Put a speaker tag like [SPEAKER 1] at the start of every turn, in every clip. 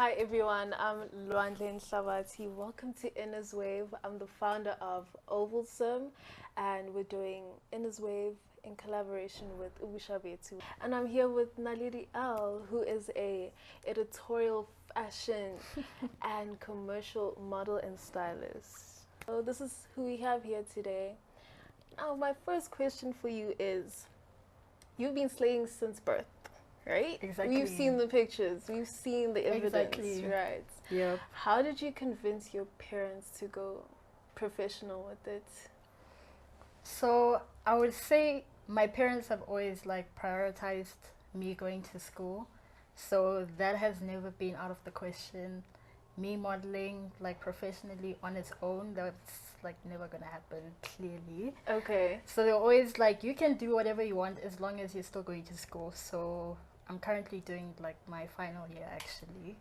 [SPEAKER 1] Hi everyone, I'm Luandle Shabati. Welcome to Innerswave. I'm the founder of Ovalsum and we're doing Innerswave in collaboration with Ubushabetu. And I'm here with Naledi L, who is a editorial fashion and commercial model and stylist. So this is who we have here today. Now my first question for you is, you've been slaying since birth. Right?
[SPEAKER 2] Exactly.
[SPEAKER 1] We've seen the pictures. We've seen the evidence.
[SPEAKER 2] Exactly.
[SPEAKER 1] Right.
[SPEAKER 2] Yep.
[SPEAKER 1] How did you convince your parents to go professional with it?
[SPEAKER 2] So I would say my parents have always prioritized me going to school. So that has never been out of the question. Me modeling professionally on its own, that's never gonna happen, clearly.
[SPEAKER 1] Okay.
[SPEAKER 2] So they're always you can do whatever you want as long as you're still going to school. So I'm currently doing my final year actually.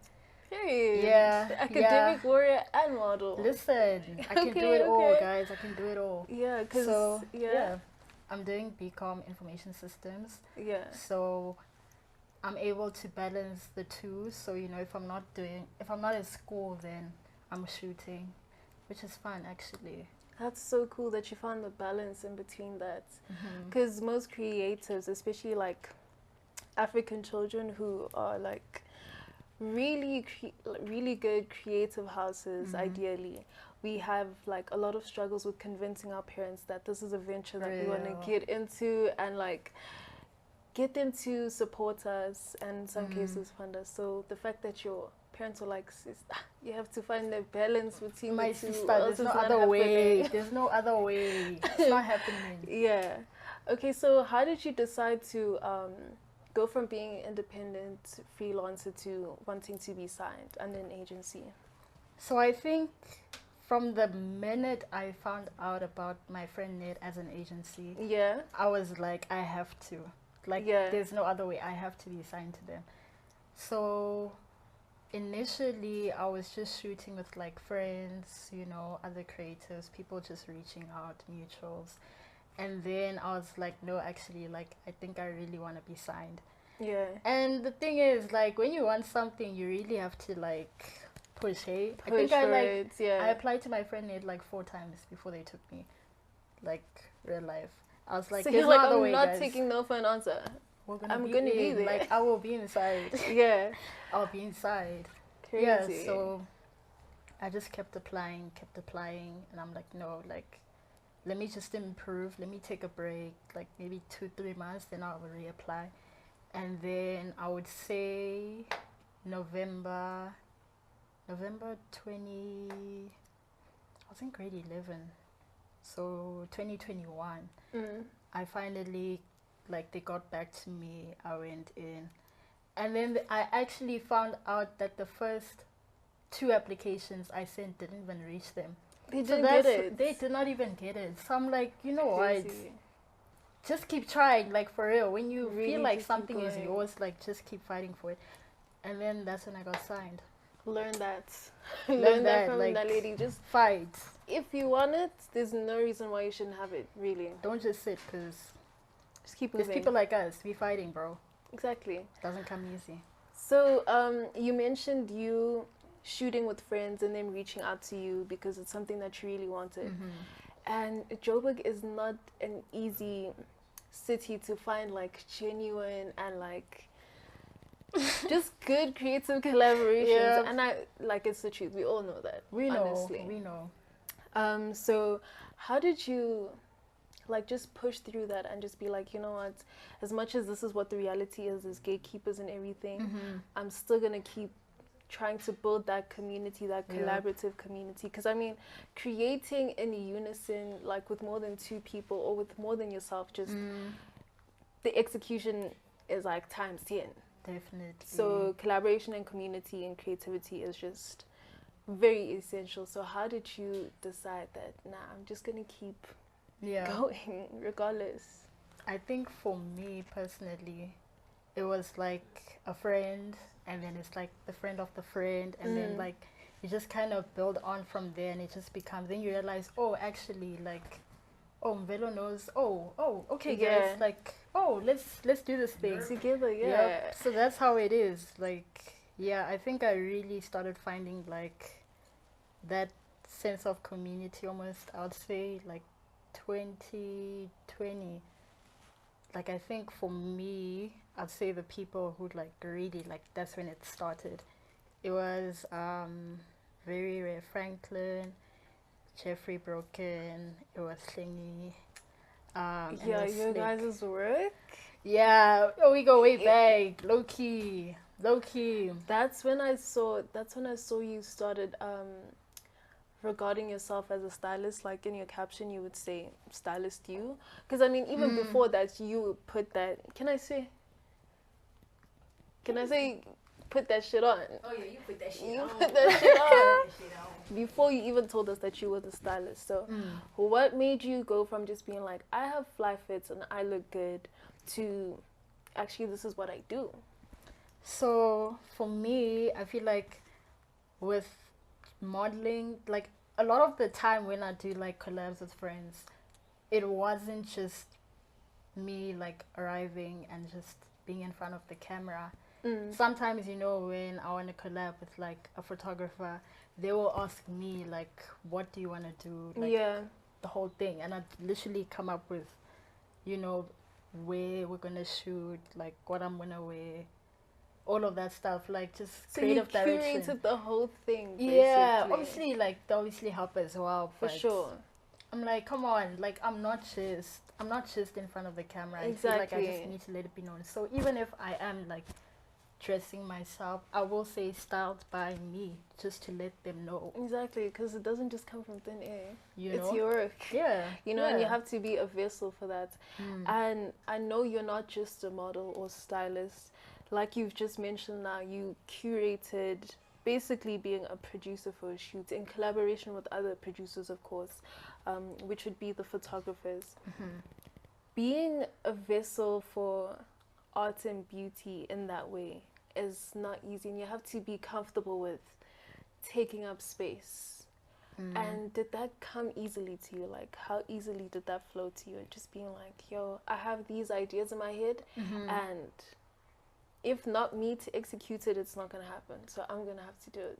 [SPEAKER 1] Period.
[SPEAKER 2] Yeah.
[SPEAKER 1] Academic warrior and model.
[SPEAKER 2] Listen, I can do it all, guys. I can do it all.
[SPEAKER 1] Yeah, because
[SPEAKER 2] I'm doing BCom Information Systems.
[SPEAKER 1] Yeah.
[SPEAKER 2] So I'm able to balance the two. So if I'm not at school, then I'm shooting, which is fun actually.
[SPEAKER 1] That's so cool that you found the balance in between that. Because most creatives, especially African children who are really good creative houses, ideally, we have a lot of struggles with convincing our parents that this is a venture that we want to get into and get them to support us and in some cases fund us. So the fact that your parents were sister, you have to find the balance between
[SPEAKER 2] my
[SPEAKER 1] the two.
[SPEAKER 2] sister, there's no other way. There's no other way. It's not happening.
[SPEAKER 1] Yeah. Okay, so how did you decide to go from being independent freelancer to wanting to be signed under an agency?
[SPEAKER 2] So I think from the minute I found out about my friend Ned as an agency, I was I have to. There's no other way. I have to be signed to them. So initially, I was just shooting with friends, other creatives, people just reaching out, mutuals. And then I was no, actually, I think I really want to be signed.
[SPEAKER 1] Yeah.
[SPEAKER 2] And the thing is, when you want something, you really have to, push, hey?
[SPEAKER 1] I think
[SPEAKER 2] I applied to my friend Nate 4 times before they took me, real life. I was
[SPEAKER 1] so you're I'm not taking no for an answer. I'm gonna be there.
[SPEAKER 2] I will be inside.
[SPEAKER 1] Yeah.
[SPEAKER 2] I'll be inside.
[SPEAKER 1] Crazy.
[SPEAKER 2] Yeah, so I just kept applying, and I'm no, let me just improve, let me take a break, maybe 2-3 months, then I'll reapply. And then I would say November 20, I was in grade 11, so 2021, I finally, they got back to me, I went in. And then I actually found out that the first 2 applications I sent didn't even reach them.
[SPEAKER 1] They didn't get it.
[SPEAKER 2] They did not even get it. So I'm you know what? Just keep trying, for real. When you really feel something is yours, just keep fighting for it. And then that's when I got signed.
[SPEAKER 1] Learn that. Learn that from Naledi. Just
[SPEAKER 2] fight.
[SPEAKER 1] If you want it, there's no reason why you shouldn't have it, really.
[SPEAKER 2] Don't just sit, because
[SPEAKER 1] just keep moving.
[SPEAKER 2] There's people like us. We fighting, bro.
[SPEAKER 1] Exactly.
[SPEAKER 2] It doesn't come easy.
[SPEAKER 1] So you mentioned you shooting with friends and them reaching out to you because it's something that you really wanted. And Joburg is not an easy city to find genuine and just good creative collaborations. And I it's the truth. We all know that.
[SPEAKER 2] We know.
[SPEAKER 1] Honestly.
[SPEAKER 2] We know.
[SPEAKER 1] So how did you just push through that and just be you know what, as much as this is what the reality is as gatekeepers and everything, I'm still gonna keep trying to build that community, that collaborative community, because I mean, creating in unison, with more than 2 people or with more than yourself, just the execution is times 10.
[SPEAKER 2] Definitely.
[SPEAKER 1] So collaboration and community and creativity is just very essential. So how did you decide that I'm just gonna keep going regardless?
[SPEAKER 2] I think for me personally, it was a friend, and then it's the friend of the friend, and then you just kind of build on from there, and it just becomes, then you realize, oh, actually oh, Mvelo knows, okay, guys, let's do this thing
[SPEAKER 1] together.
[SPEAKER 2] So that's how it is, Yeah, I think I really started finding like that sense of community almost, I would say like 2020. Like I think for me, I'd say the people who like really like that's when it started. It was very rare Franklin, Jeffrey Broken, it was Slingy,
[SPEAKER 1] yeah, you guys' work.
[SPEAKER 2] Yeah, oh, we go way back. Low key.
[SPEAKER 1] That's when I saw you started regarding yourself as a stylist. Like in your caption you would say stylist you, because I mean even before that you put that, can I say put that shit on.
[SPEAKER 2] Oh yeah, you put that shit
[SPEAKER 1] you
[SPEAKER 2] on.
[SPEAKER 1] Put that shit on before you even told us that you were the stylist. So what made you go from just being like, I have fly fits and I look good, to actually this is what I do?
[SPEAKER 2] So for me, I feel like with modeling, like a lot of the time when I do like collabs with friends, it wasn't just me like arriving and just being in front of the camera. Sometimes, you know, when I want to collab with like a photographer, they will ask me like, what do you want to do, like the whole thing, and I'd literally come up with, you know, where we're gonna shoot, like what I'm gonna wear, all of that stuff, like just
[SPEAKER 1] so
[SPEAKER 2] creative
[SPEAKER 1] you
[SPEAKER 2] direction.
[SPEAKER 1] curated the whole thing, basically.
[SPEAKER 2] Yeah, obviously, like they obviously help as well.
[SPEAKER 1] For sure.
[SPEAKER 2] I'm like, come on, like I'm not just in front of the camera.
[SPEAKER 1] Exactly.
[SPEAKER 2] I feel like I just need to let it be known. So even if I am like dressing myself, I will say styled by me, just to let them know.
[SPEAKER 1] Exactly, because it doesn't just come from thin air.
[SPEAKER 2] You
[SPEAKER 1] it's
[SPEAKER 2] know?
[SPEAKER 1] your work.
[SPEAKER 2] Yeah.
[SPEAKER 1] You know, and you have to be a vessel for that. And I know you're not just a model or stylist. Like you've just mentioned now, you curated basically being a producer for a shoot in collaboration with other producers, of course, which would be the photographers. Being a vessel for art and beauty in that way is not easy, and you have to be comfortable with taking up space. And did that come easily to you? Like how easily did that flow to you, and just being like, yo, I have these ideas in my head, and if not me to execute it, it's not gonna happen, so I'm gonna have to do it.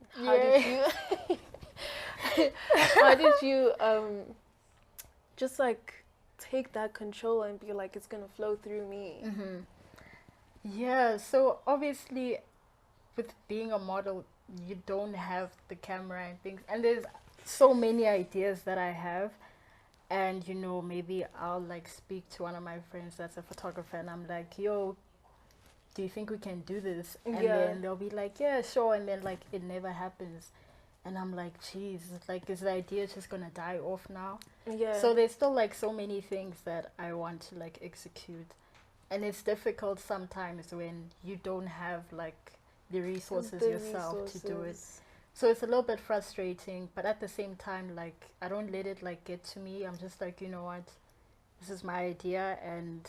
[SPEAKER 1] How did you just like take that control and be like, it's gonna flow through me?
[SPEAKER 2] Yeah, so obviously with being a model, you don't have the camera and things, and there's so many ideas that I have, and you know, maybe I'll like speak to one of my friends that's a photographer, and I'm like, yo, do you think we can do this? And then they'll be like, yeah, sure, and then like it never happens, and I'm like, geez, like is the idea just gonna die off now? So there's still like so many things that I want to like execute, and it's difficult sometimes when you don't have like the resources yourself to do it. So it's a little bit frustrating, but at the same time, like I don't let it like get to me. I'm just like, you know what, this is my idea, and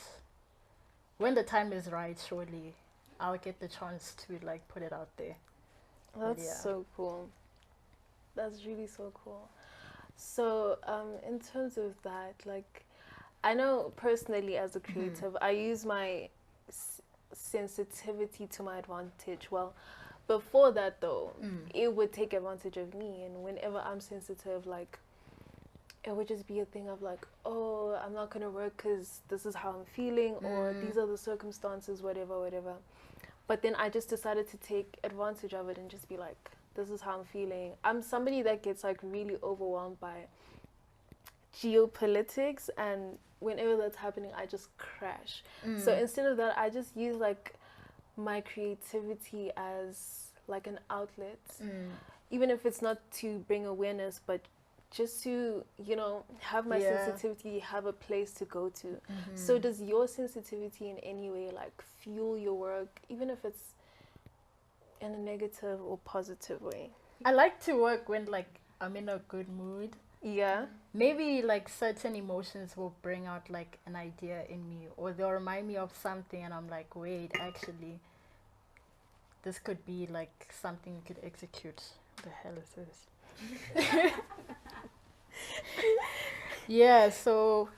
[SPEAKER 2] when the time is right, surely I'll get the chance to like put it out there.
[SPEAKER 1] That's so cool. That's really so cool. So in terms of that, like I know personally as a creative, I use my sensitivity to my advantage. Well, before that though, it would take advantage of me, and whenever I'm sensitive, like it would just be a thing of like, oh, I'm not gonna work because this is how I'm feeling, or these are the circumstances, whatever. But then I just decided to take advantage of it and just be like, this is how I'm feeling. I'm somebody that gets like really overwhelmed by geopolitics, and whenever that's happening, I just crash. So instead of that, I just use like my creativity as like an outlet, even if it's not to bring awareness, but just to, you know, have my sensitivity have a place to go to. So does your sensitivity in any way like fuel your work, even if it's in a negative or positive way?
[SPEAKER 2] I like to work when like I'm in a good mood. Maybe like certain emotions will bring out like an idea in me, or they'll remind me of something, and I'm like, wait, actually this could be like something you could execute. What the hell is this? Yeah, so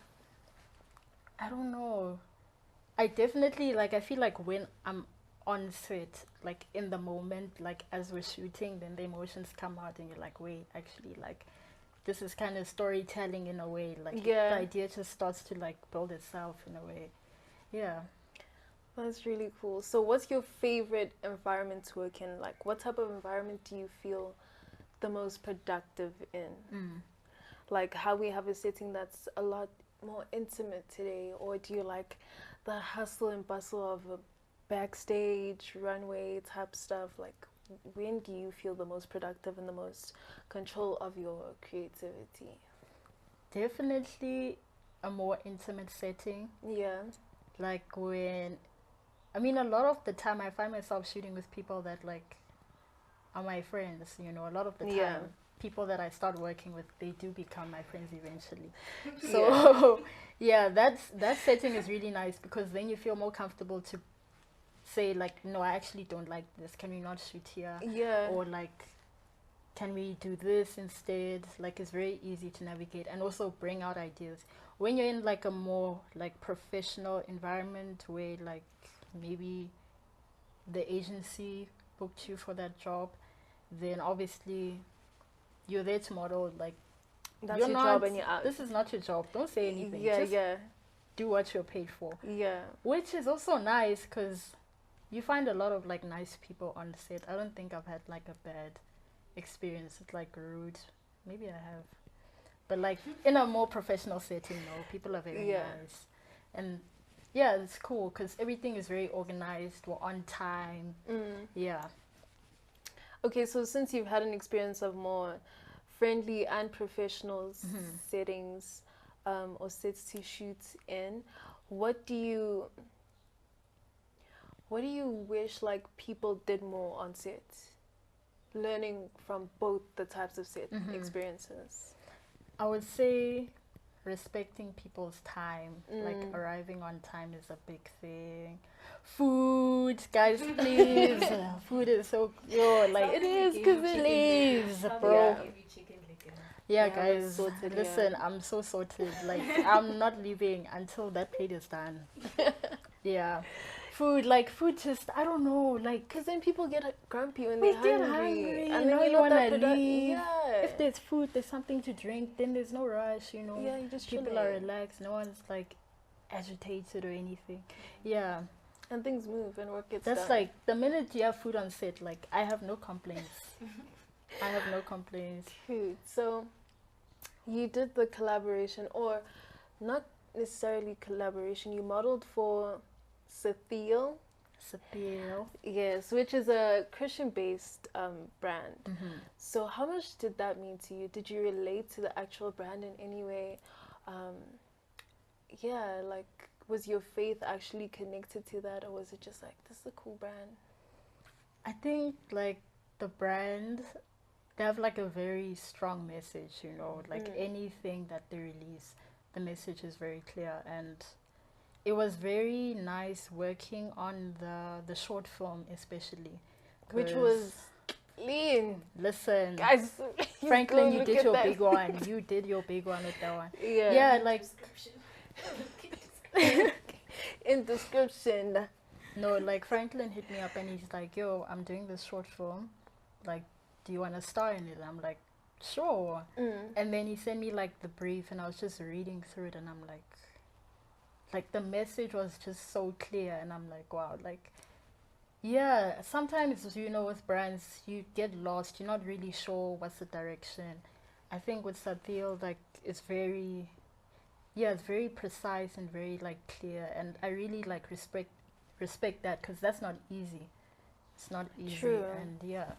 [SPEAKER 2] I don't know. I definitely like, I feel like when I'm on set, like in the moment, like as we're shooting, then the emotions come out and you're like, wait, actually, like this is kind of storytelling in a way, like the idea just starts to like build itself in a way. Yeah,
[SPEAKER 1] that's really cool. So what's your favorite environment to work in? Like what type of environment do you feel the most productive in? Like how we have a setting that's a lot more intimate today, or do you like the hustle and bustle of a backstage runway type stuff? Like when do you feel the most productive and the most control of your creativity?
[SPEAKER 2] Definitely a more intimate setting.
[SPEAKER 1] Yeah.
[SPEAKER 2] Like when, I mean, a lot of the time I find myself shooting with people that like are my friends, you know, a lot of the time. People that I start working with, they do become my friends eventually. So that setting is really nice because then you feel more comfortable to say like, no, I actually don't like this. Can we not shoot here?
[SPEAKER 1] Yeah.
[SPEAKER 2] Or like, can we do this instead? Like it's very easy to navigate and also bring out ideas. When you're in like a more like professional environment where like maybe the agency booked you for that job, then obviously you're there to model, like
[SPEAKER 1] that's your job and you're out.
[SPEAKER 2] This is not your job. Don't say anything.
[SPEAKER 1] Yeah,
[SPEAKER 2] just do what you're paid for.
[SPEAKER 1] Yeah.
[SPEAKER 2] Which is also nice because you find a lot of like nice people on the set. I don't think I've had like a bad experience. It's like rude. Maybe I have. But like in a more professional setting, no, people are very nice. And yeah, it's cool because everything is very organized. We're on time. Yeah.
[SPEAKER 1] Okay, so since you've had an experience of more friendly and professional settings or sets to shoot in, what do you wish like people did more on set, learning from both the types of set experiences?
[SPEAKER 2] I would say respecting people's time, like arriving on time is a big thing. Food, guys, please. Food is so good. Like it is because it is, bro. Yeah, guys, listen, I'm so sorted. Like I'm not leaving until that plate is done. Yeah. Food just, I don't know, like,
[SPEAKER 1] because then people get grumpy when they're hungry,
[SPEAKER 2] and then you want to leave. If there's food, there's something to drink, then there's no rush, you know.
[SPEAKER 1] Yeah, you just
[SPEAKER 2] people are relaxed, no one's like agitated or anything. Yeah,
[SPEAKER 1] and things move and work gets done.
[SPEAKER 2] That's like the minute you have food on set, like I have no complaints. I have no complaints.
[SPEAKER 1] Food. So you did the collaboration, or not necessarily collaboration, you modeled for Stylist. Yes, which is a Christian-based brand. So how much did that mean to you? Did you relate to the actual brand in any way? Like, was your faith actually connected to that, or was it just like, this is a cool brand?
[SPEAKER 2] I think like the brand, they have like a very strong message, you know, like anything that they release, the message is very clear. And it was very nice working on the short film, especially,
[SPEAKER 1] which was clean.
[SPEAKER 2] Listen,
[SPEAKER 1] guys,
[SPEAKER 2] Franklin, you did your big one. You did your big one with that one. Yeah, like
[SPEAKER 1] in description.
[SPEAKER 2] No, like Franklin hit me up and he's like, "Yo, I'm doing this short film. Like, do you want to star in it?" I'm like, "Sure." And then he sent me like the brief, and I was just reading through it, and I'm like the message was just so clear, and I'm like, wow, like, yeah, sometimes, you know, with brands, you get lost. You're not really sure what's the direction. I think with Sathil, like, it's very precise and very, like, clear, and I really, like, respect that, because that's not easy. It's not easy. True. And, yeah,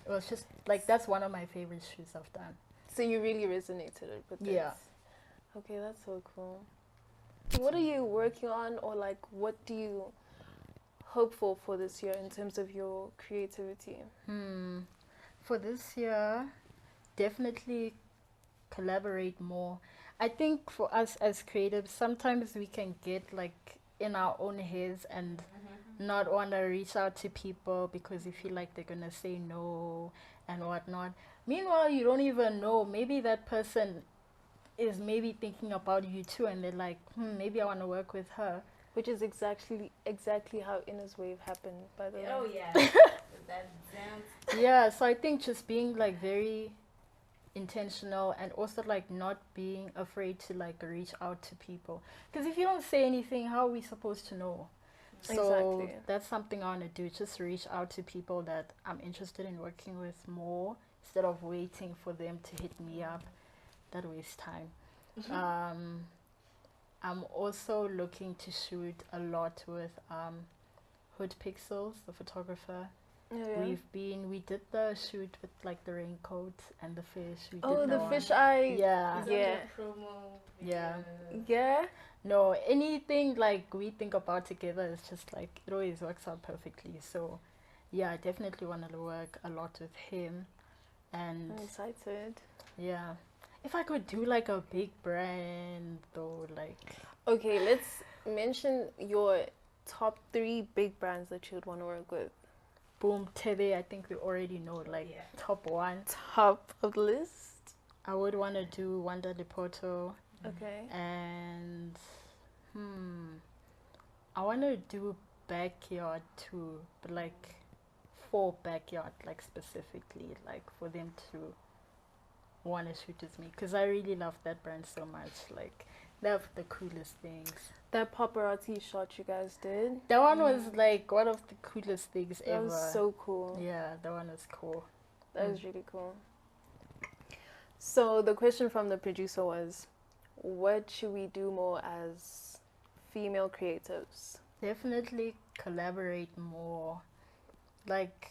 [SPEAKER 2] it was just, like, that's one of my favorite shoots I've done.
[SPEAKER 1] So you really resonated with this?
[SPEAKER 2] Yeah.
[SPEAKER 1] Okay, that's so cool. What are you working on, or like what do you hope for this year in terms of your creativity?
[SPEAKER 2] For this year, definitely collaborate more. I think for us as creatives, sometimes we can get like in our own heads and not want to reach out to people because we feel like they're going to say no and whatnot. Meanwhile, you don't even know. Maybe that person is maybe thinking about you too, and they're like, maybe I want to work with her.
[SPEAKER 1] Which is exactly how Innerswave happened, by the way.
[SPEAKER 3] Oh yeah. That sounds.
[SPEAKER 2] Yeah, so I think just being like very intentional and also like not being afraid to like reach out to people, because if you don't say anything, how are we supposed to know? So exactly. That's something I want to do, just reach out to people that I'm interested in working with more instead of waiting for them to hit me up. That wastes time. I'm also looking to shoot a lot with Hood Pixels, the photographer. Oh, yeah. We did the shoot with like the raincoat and the fish. We did
[SPEAKER 1] the fish eye.
[SPEAKER 2] Yeah.
[SPEAKER 3] Yeah. Promo.
[SPEAKER 1] Yeah.
[SPEAKER 2] No, anything like we think about together is just like it always works out perfectly. So yeah, I definitely want to work a lot with him. And
[SPEAKER 1] I'm excited.
[SPEAKER 2] Yeah. If I could do like a big brand though, like.
[SPEAKER 1] Okay, let's mention your top 3 big brands that you would want to work with.
[SPEAKER 2] Boom, Tebe, I think we already know, like top 1.
[SPEAKER 1] Top of the list.
[SPEAKER 2] I would want to do Wanda Lipoto.
[SPEAKER 1] Okay.
[SPEAKER 2] And I want to do Backyard too, but like for Backyard, like specifically, like for them to want to shoot with me, because I really love that brand so much. Like they have the coolest things.
[SPEAKER 1] That paparazzi shot you guys did,
[SPEAKER 2] that one was like one of the coolest things ever.
[SPEAKER 1] That was so cool.
[SPEAKER 2] Yeah, that one was cool.
[SPEAKER 1] That was really cool. So the question from the producer was, what should we do more as female creatives?
[SPEAKER 2] Definitely collaborate more. Like,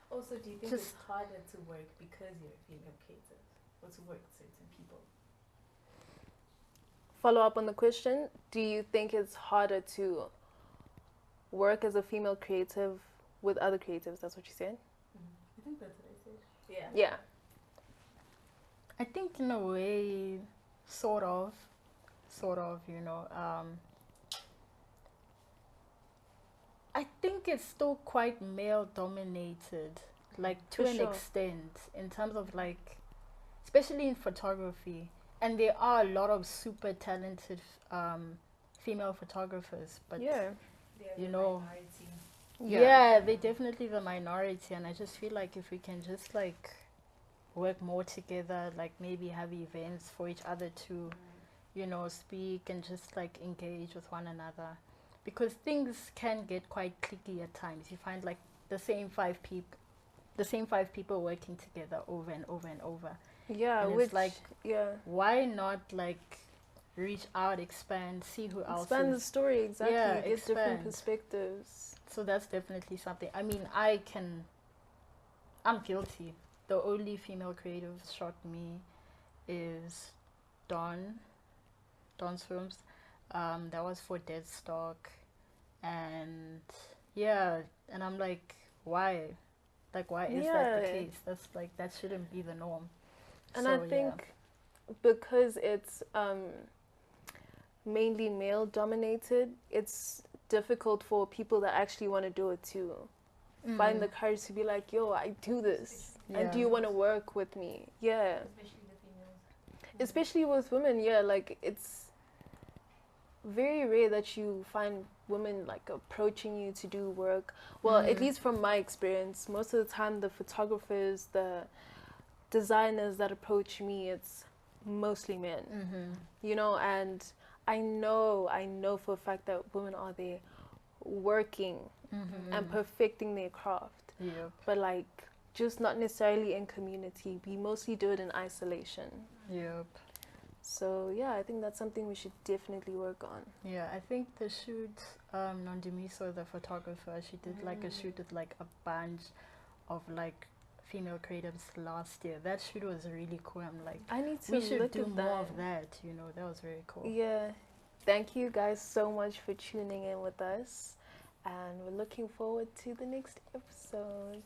[SPEAKER 3] also, do you think it's harder to work because you're a female creative, or to work with certain people?
[SPEAKER 1] Follow up on the question, do you think it's harder to work as a female creative with other creatives? That's what you said?
[SPEAKER 3] I think that's what I said.
[SPEAKER 1] Yeah.
[SPEAKER 2] I think in a way, sort of, you know. I think it's still quite male dominated, like to an extent, in terms of like, especially in photography. And there are a lot of super talented female photographers, but you know, yeah, they're definitely the minority. And I just feel like if we can just like work more together, like maybe have events for each other to, you know, speak and just like engage with one another, because things can get quite cliquey at times. You find like the same five people working together over and over and over.
[SPEAKER 1] Yeah,
[SPEAKER 2] and
[SPEAKER 1] which
[SPEAKER 2] it's like, why not like reach out, expand, see who else
[SPEAKER 1] expand the story, exactly.
[SPEAKER 2] Yeah,
[SPEAKER 1] get different perspectives.
[SPEAKER 2] So that's definitely something. I mean, I'm guilty. The only female creative shot me is Dawn's films. That was for Deadstock, and and I'm like, why? Like, why is that the case? That's like, that shouldn't be the norm.
[SPEAKER 1] And so, I think because it's mainly male dominated, it's difficult for people that actually want to do it to find the courage to be like, yo, I do this. And do you want to work with me? Yeah.
[SPEAKER 3] Especially the females.
[SPEAKER 1] Especially with women, like it's very rare that you find women like approaching you to do work. Well, at least from my experience, most of the time the photographers, the designers that approach me, it's mostly men. You know, and I know for a fact that women are there working and perfecting their craft. But like, just not necessarily in community. We mostly do it in isolation. So yeah, I think that's something we should definitely work on.
[SPEAKER 2] Yeah, I think the shoot, Nondumiso, the photographer, she did like a shoot with like a bunch of like female creatives last year. That shoot was really cool. I'm like,
[SPEAKER 1] I need to
[SPEAKER 2] we should
[SPEAKER 1] look
[SPEAKER 2] do
[SPEAKER 1] at
[SPEAKER 2] more
[SPEAKER 1] that.
[SPEAKER 2] of that, you know. That was very cool.
[SPEAKER 1] Yeah. Thank you guys so much for tuning in with us, and we're looking forward to the next episode.